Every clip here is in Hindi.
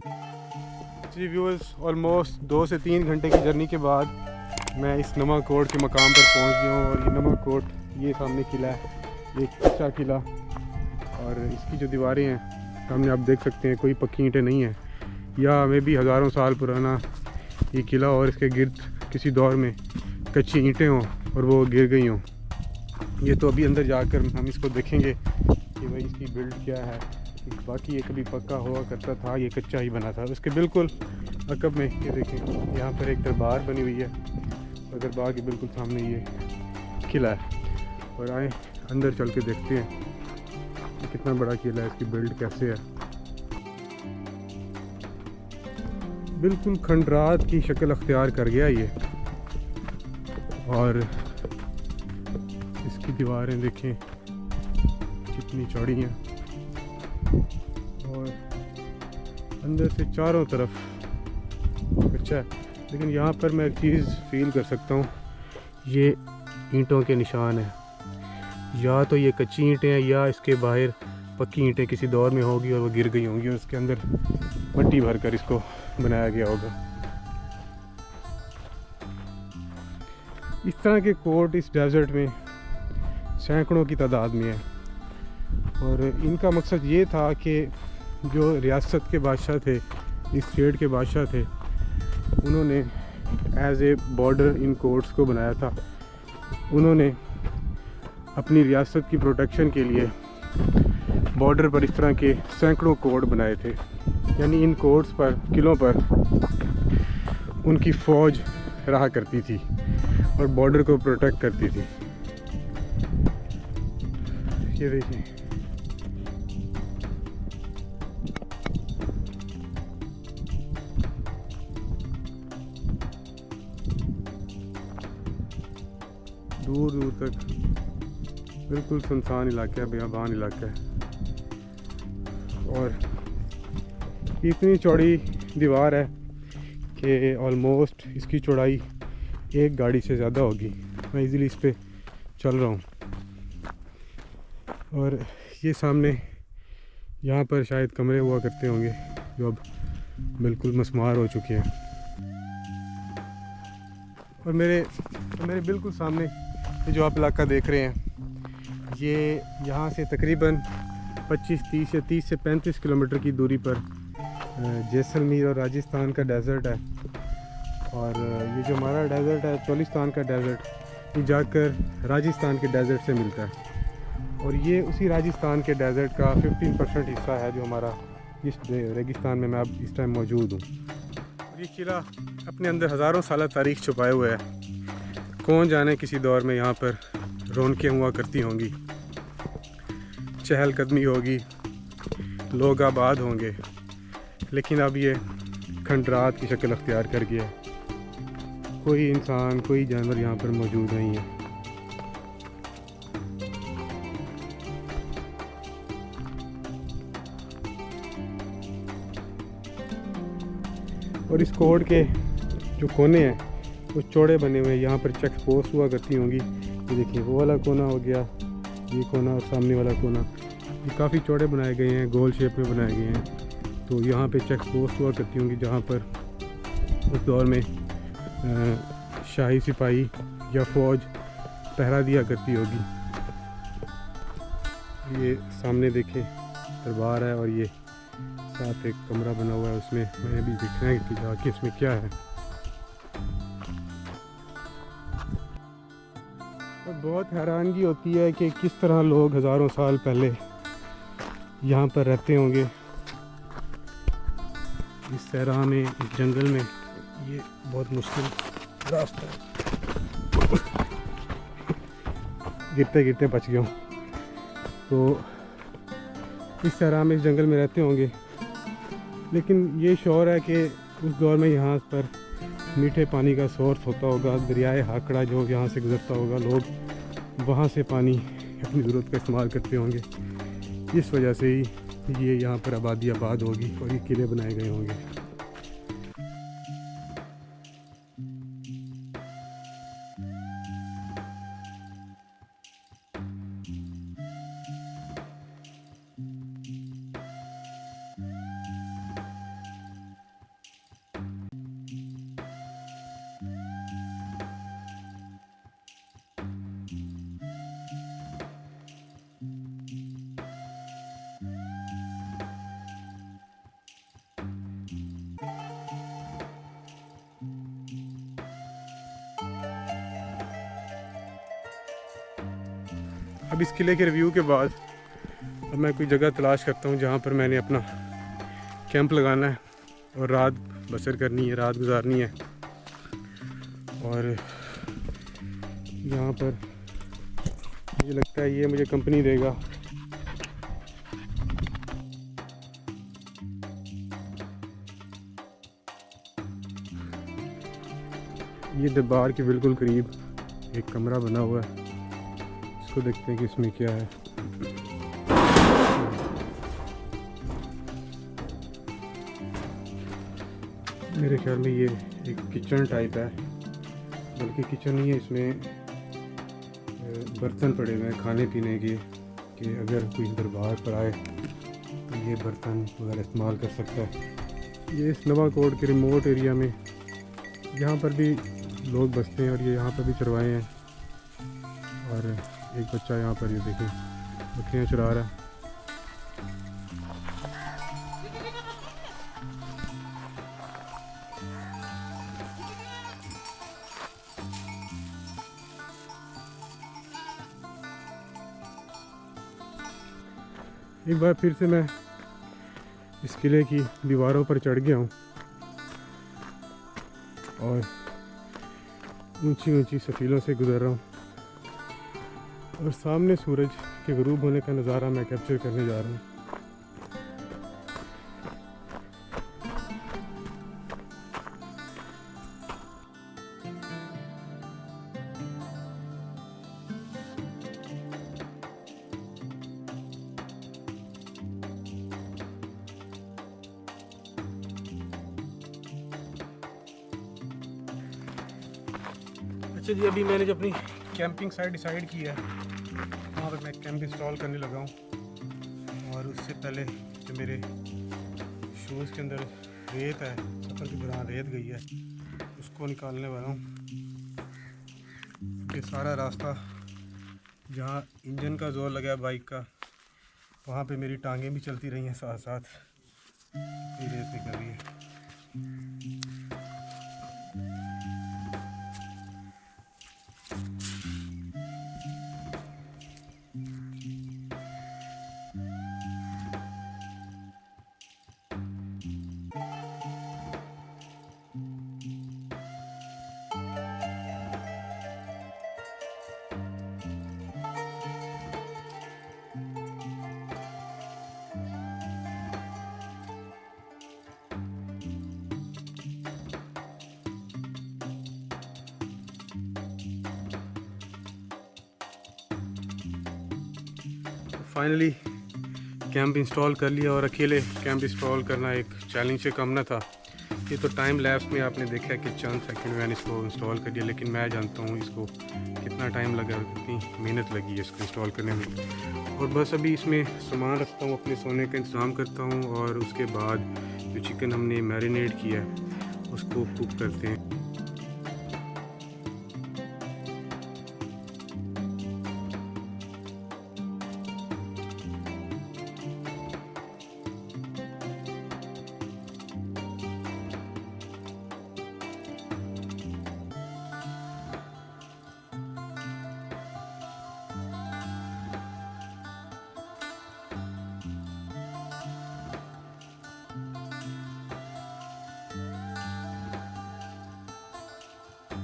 जी व्यूअर्स, ऑलमोस्ट 2 से 3 घंटे की जर्नी के बाद मैं इस नमाकोट के मकाम पर पहुंच गया हूँ। और ये नमाकोट, ये सामने किला है, ये एक कच्चा किला, और इसकी जो दीवारें हैं सामने आप देख सकते हैं, कोई पक्की ईंटें नहीं हैं। या हमें भी हज़ारों साल पुराना ये किला और इसके गिर्द किसी दौर में कच्ची ईंटें हों और वो गिर गई हों। ये तो अभी अंदर जाकर हम इसको देखेंगे कि भाई इसकी बिल्ड क्या है। बाकी ये कभी पक्का हुआ करता था, ये कच्चा ही बना था। उसके बिल्कुल अकब में ये देखें, यहाँ पर एक दरबार बनी हुई है और दरबार के बिल्कुल सामने ये किला है। और आए अंदर चल के देखते हैं कि कितना बड़ा किला है, इसकी बिल्ड कैसे है। बिल्कुल खंडरात की शक्ल अख्तियार कर गया ये। और इसकी दीवारें देखें कितनी चौड़ी हैं, और अंदर से चारों तरफ अच्छा है। लेकिन यहाँ पर मैं एक चीज़ फील कर सकता हूँ, ये ईंटों के निशान हैं। या तो ये कच्ची ईंटें हैं या इसके बाहर पक्की ईंटें किसी दौर में होगी और वो गिर गई होंगी और उसके अंदर मट्टी भर कर इसको बनाया गया होगा। इस तरह के कोर्ट इस डेजर्ट में सैकड़ों की तादाद में है। और इनका मकसद ये था कि जो रियासत के बादशाह थे, इस स्टेट के बादशाह थे, उन्होंने as a border in courts को बनाया था। उन्होंने अपनी रियासत की प्रोटेक्शन के लिए बॉर्डर पर इस तरह के सैकड़ों कोर्ट बनाए थे। यानी इन कोर्ट्स पर, किलों पर उनकी फ़ौज रहा करती थी और बॉर्डर को प्रोटेक्ट करती थी। ये देखिए, दूर दूर तक बिल्कुल सुनसान इलाका है, बेआबान इलाका है। और इतनी चौड़ी दीवार है कि ऑलमोस्ट इसकी चौड़ाई एक गाड़ी से ज़्यादा होगी। मैं इजीली इस पे चल रहा हूँ। और ये सामने यहाँ पर शायद कमरे हुआ करते होंगे जो अब बिल्कुल मस्मार हो चुके हैं। और मेरे बिल्कुल सामने ये जो आप इलाका देख रहे हैं, ये यहाँ से तकरीबन 25-30 या 30 से 35 किलोमीटर की दूरी पर जैसलमेर और राजस्थान का डेज़र्ट है। और ये जो हमारा डेज़र्ट है, चोलिस्तान का डेज़र्ट, ये जाकर राजस्थान के डेज़र्ट से मिलता है। और ये उसी राजस्थान के डेज़र्ट का 15% हिस्सा है जो हमारा इस रेगिस्तान में मैं अब इस टाइम मौजूद हूँ। ये किला अपने अंदर हज़ारों साल तारीख छुपाए हुए है। कौन जाने किसी दौर में यहाँ पर रौनकें हुआ करती होंगी, चहलकदमी होगी, लोग आबाद होंगे। लेकिन अब ये खंडरात की शक्ल अख्तियार कर गया है। कोई इंसान, कोई जानवर यहाँ पर मौजूद नहीं है। और इस कोड के जो कोने हैं वो चौड़े बने हुए हैं। यहाँ पर चेक पोस्ट हुआ करती होंगी। ये देखिए, वो वाला कोना हो गया, ये कोना और सामने वाला कोना, ये काफ़ी चौड़े बनाए गए हैं, गोल शेप में बनाए गए हैं। तो यहाँ पे चेक पोस्ट हुआ करती होंगी जहाँ पर उस दौर में शाही सिपाही या फ़ौज पहरा दिया करती होगी। ये सामने देखें दरबार है और ये साथ एक कमरा बना हुआ है, उसमें मैंने भी देखना है कि जाके इसमें क्या है। और बहुत हैरानगी होती है कि किस तरह लोग हज़ारों साल पहले यहाँ पर रहते होंगे। इस सहरा में, इस जंगल में, ये बहुत मुश्किल रास्ता है। गिरते गिरते बच गया हूँ। तो इस सहरा में, इस जंगल में रहते होंगे। लेकिन ये शौर है कि उस दौर में यहाँ पर मीठे पानी का सोर्स होता होगा, दरियाए हाकड़ा जो यहाँ से गुज़रता होगा, लोग वहाँ से पानी अपनी ज़रूरत का इस्तेमाल करते होंगे। इस वजह से ही ये यहाँ पर आबादी आबाद होगी और ये किले बनाए गए होंगे। अब इस किले के रिव्यू के बाद अब मैं कोई जगह तलाश करता हूँ जहाँ पर मैंने अपना कैंप लगाना है और रात बसर करनी है, रात गुजारनी है। और यहाँ पर मुझे लगता है ये मुझे कंपनी देगा। ये दरबार के बिल्कुल करीब एक कमरा बना हुआ है, इसको देखते हैं कि इसमें क्या है। मेरे ख्याल में ये एक किचन टाइप है, बल्कि किचन नहीं है, इसमें बर्तन पड़े हुए हैं खाने पीने के, कि अगर कोई दरबार पर आए तो ये बर्तन वगैरह इस्तेमाल कर सकता है। ये इस नवाकोट के रिमोट एरिया में यहाँ पर भी लोग बसते हैं और ये यहाँ पर भी चरवाए हैं। और एक बच्चा यहाँ पर ये देखें बकरियाँ चरा रहा है। एक बार फिर से मैं इस किले की दीवारों पर चढ़ गया हूँ और ऊंची ऊंची सफीलों से गुजर रहा हूँ और सामने सूरज के ग़ुरूब होने का नज़ारा मैं कैप्चर करने जा रहा हूँ। अच्छा जी, अभी मैंने जो अपनी कैंपिंग साइट डिसाइड की है वहाँ पर मैं कैंप इंस्टॉल करने लगा हूँ। और उससे पहले जो मेरे शूज़ के अंदर रेत है, सफ़र के दौरान रेत गई है, उसको निकालने वाला हूँ। ये सारा रास्ता जहाँ इंजन का जोर लगा है बाइक का, वहाँ पे मेरी टांगें भी चलती रही हैं साथ साथ, ये रेत निकल रही है। फाइनली कैंप इंस्टॉल कर लिया और अकेले कैंप इंस्टॉल करना एक चैलेंज से कम ना था। ये तो टाइम लैप्स में आपने देखा कि चंद सेकंड में मैंने इसको इंस्टॉल कर दिया, लेकिन मैं जानता हूँ इसको कितना टाइम लगा और कितनी मेहनत लगी है इसको इंस्टॉल करने में। और बस अभी इसमें सामान रखता हूँ, अपने सोने का इंतज़ाम करता हूँ और उसके बाद जो चिकन हमने मैरिनेट किया है उसको कुक करते हैं।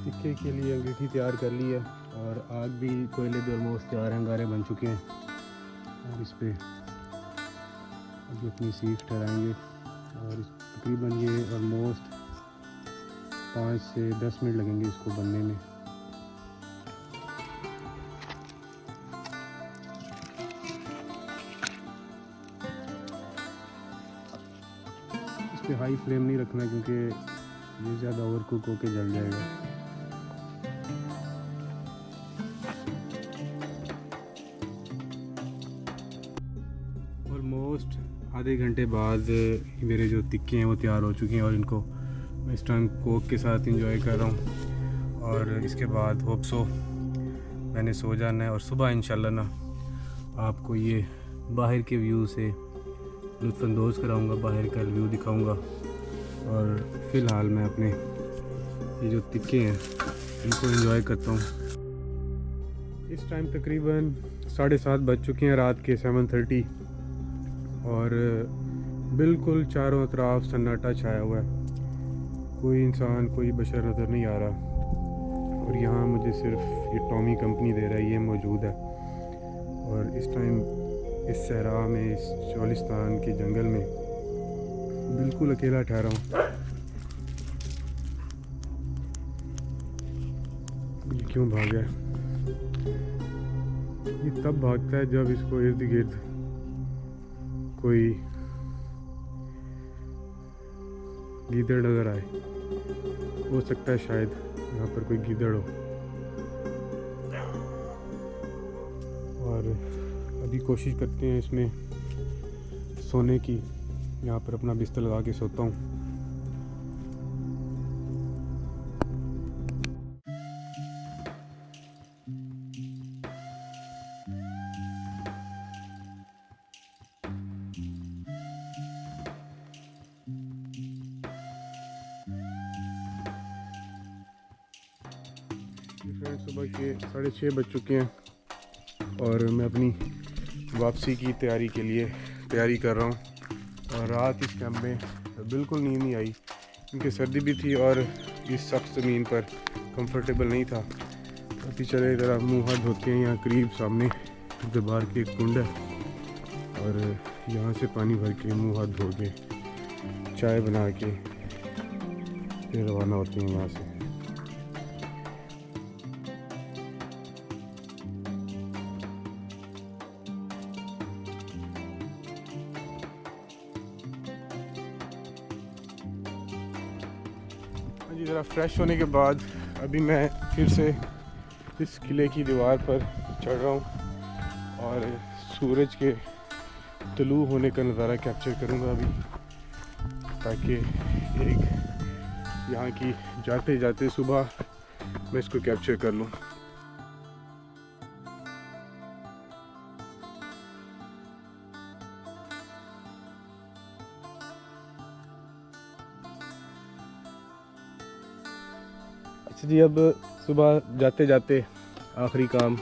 टिक्के के लिए अंगीठी तैयार कर ली है और आग भी, कोयले भी ऑलमोस्ट तैयार हैं, अंगारे बन चुके हैं। और इस पर अभी अपनी सीख ठहराएंगे और तकरीबन ये ऑलमोस्ट 5 से 10 मिनट लगेंगे इसको बनने में। इस पर हाई फ्लेम नहीं रखना क्योंकि ये ज़्यादा ओवर कुक होके जल जाएगा। ऑलमोस्ट आधे घंटे बाद मेरे जो टिक्के हैं वो तैयार हो चुके हैं और इनको मैं इस टाइम कोक के साथ इंजॉय कर रहा हूँ। और इसके बाद होप सो मैंने सो जाना है और सुबह इंशाल्लाह ना आपको ये बाहर के व्यू से लुत्फ़अंदोज़ कराऊँगा, बाहर का व्यू दिखाऊँगा। और फ़िलहाल मैं अपने ये जो टिक्के हैं इनको एंजॉय करता हूँ। इस टाइम तकरीबन 7:30 बज चुके हैं रात के 7:30 और बिल्कुल चारों तरफ सन्नाटा छाया हुआ है, कोई इंसान कोई बशर नज़र नहीं आ रहा। और यहाँ मुझे सिर्फ ये टॉमी कंपनी दे रहा है, ये मौजूद है। और इस टाइम इस सहरा में, इस चौलिस्तान के जंगल में बिल्कुल अकेला ठहरा हूँ। ये क्यों भागा है? ये तब भागता है जब इसको इर्द गिर्द कोई गीदड़ नज़र आए। हो सकता है शायद यहाँ पर कोई गीदड़ हो। और अभी कोशिश करते हैं इसमें सोने की। यहाँ पर अपना बिस्तर लगा के सोता हूँ। फ्रेंड्स, सुबह के 6:30 बज चुके हैं और मैं अपनी वापसी की तैयारी कर रहा हूँ। और रात इस कैंप में बिल्कुल नींद नहीं आई क्योंकि सर्दी भी थी और इस सख्त ज़मीन पर कंफर्टेबल नहीं था। अभी चले ज़रा मुँह हाथ धोते हैं। यहाँ करीब सामने दरबार की एक कुंड है और यहाँ से पानी भर के मुँह हाथ धो के चाय बना के फिर रवाना होते हैं यहाँ से। जी, ज़रा फ्रेश होने के बाद अभी मैं फिर से इस किले की दीवार पर चढ़ रहा हूँ और सूरज के तुलू होने का नज़ारा कैप्चर करूँगा अभी, ताकि एक यहाँ की जाते जाते सुबह मैं इसको कैप्चर कर लूँ। अच्छा जी, अब सुबह जाते जाते आखिरी काम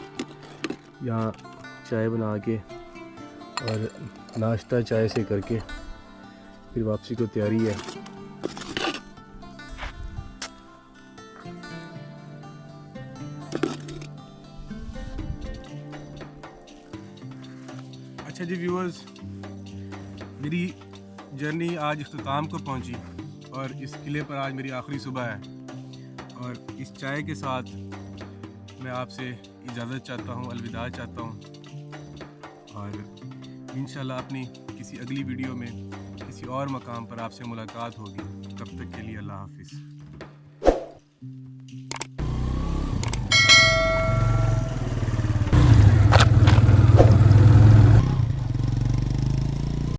यहाँ चाय बना के और नाश्ता चाय से करके फिर वापसी को तैयारी है। अच्छा जी व्यूअर्स, मेरी जर्नी आज इख्तिताम को पहुंची और इस किले पर आज मेरी आखिरी सुबह है। और इस चाय के साथ मैं आपसे इजाज़त चाहता हूँ, अलविदा चाहता हूँ। और इंशाल्लाह अपनी किसी अगली वीडियो में किसी और मकाम पर आपसे मुलाकात होगी। तब तक के लिए अल्लाह हाफिज़।